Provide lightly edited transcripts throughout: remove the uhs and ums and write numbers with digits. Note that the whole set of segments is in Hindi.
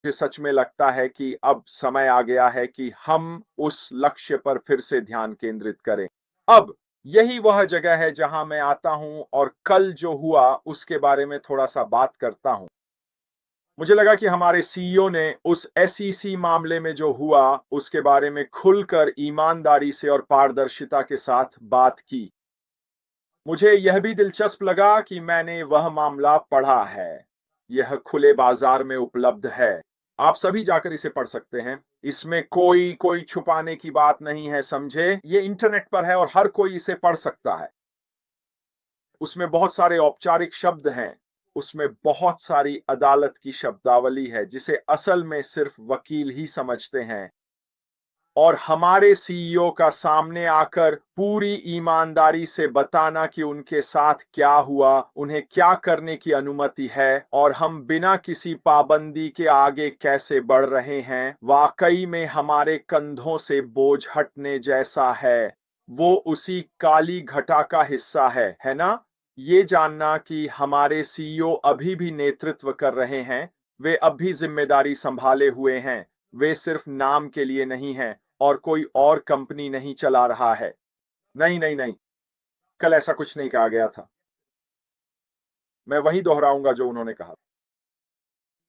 मुझे सच में लगता है कि अब समय आ गया है कि हम उस लक्ष्य पर फिर से ध्यान केंद्रित करें। अब यही वह जगह है जहां मैं आता हूं और कल जो हुआ उसके बारे में थोड़ा-सा बात करता हूं। मुझे लगा कि हमारे सीईओ ने उस एसईसी मामले में जो हुआ उसके बारे में खुलकर ईमानदारी से और पारदर्शिता के साथ बात की। मुझे यह भी दिलचस्प लगा कि मैंने वह मामला पढ़ा है। यह खुले बाजार में उपलब्ध है। आप सभी जाकर इसे पढ़ सकते हैं। इसमें कोई छुपाने की बात नहीं है, समझे? ये इंटरनेट पर है और हर कोई इसे पढ़ सकता है। उसमें बहुत सारे औपचारिक शब्द हैं। उसमें बहुत सारी अदालत की शब्दावली है जिसे असल में सिर्फ वकील ही समझते हैं। और हमारे सीईओ का सामने आकर पूरी ईमानदारी से बताना कि उनके साथ क्या हुआ, उन्हें क्या करने की अनुमति है और हम बिना किसी पाबंदी के आगे कैसे बढ़ रहे हैं, वाकई में हमारे कंधों से बोझ हटने जैसा है। वो उसी काली घटा का हिस्सा है ना? ये जानना कि हमारे सीईओ अभी भी नेतृत्व कर रहे हैं, वे अब भी जिम्मेदारी संभाले हुए हैं, वे सिर्फ नाम के लिए नहीं हैं और कोई और कंपनी नहीं चला रहा है। नहीं नहीं नहीं, कल ऐसा कुछ नहीं कहा गया था। मैं वही दोहराऊंगा जो उन्होंने कहा।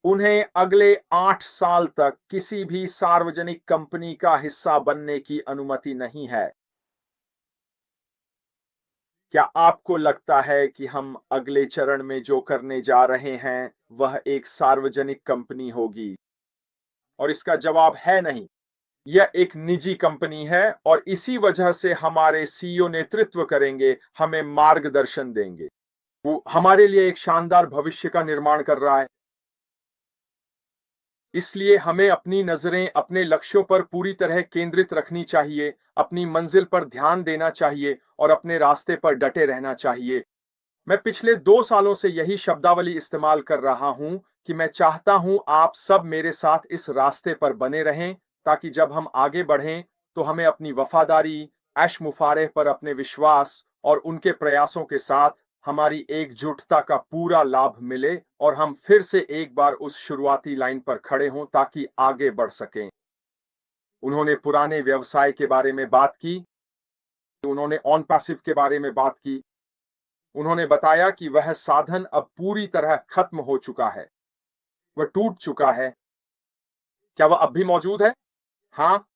उन्हें अगले 8 साल तक किसी भी सार्वजनिक कंपनी का हिस्सा बनने की अनुमति नहीं है। क्या आपको लगता है कि हम अगले चरण में जो करने जा रहे हैं वह एक सार्वजनिक कंपनी होगी? और इसका जवाब है नहीं। यह एक निजी कंपनी है और इसी वजह से हमारे सीईओ नेतृत्व करेंगे, हमें मार्गदर्शन देंगे। वो हमारे लिए एक शानदार भविष्य का निर्माण कर रहा है। इसलिए हमें अपनी नजरें अपने लक्ष्यों पर पूरी तरह केंद्रित रखनी चाहिए, अपनी मंजिल पर ध्यान देना चाहिए और अपने रास्ते पर डटे रहना चाहिए। मैं पिछले 2 सालों से यही शब्दावली इस्तेमाल कर रहा हूं कि मैं चाहता हूं आप सब मेरे साथ इस रास्ते पर बने रहें, ताकि जब हम आगे बढ़ें तो हमें अपनी वफादारी, ऐश मुफारेह पर अपने विश्वास और उनके प्रयासों के साथ हमारी एकजुटता का पूरा लाभ मिले और हम फिर से एक बार उस शुरुआती लाइन पर खड़े हों ताकि आगे बढ़ सकें। उन्होंने पुराने व्यवसाय के बारे में बात की, उन्होंने ऑन पैसिव के बारे में बात की। उन्होंने बताया कि वह साधन अब पूरी तरह खत्म हो चुका है, वह टूट चुका है। क्या वह अब भी मौजूद है? हाँ,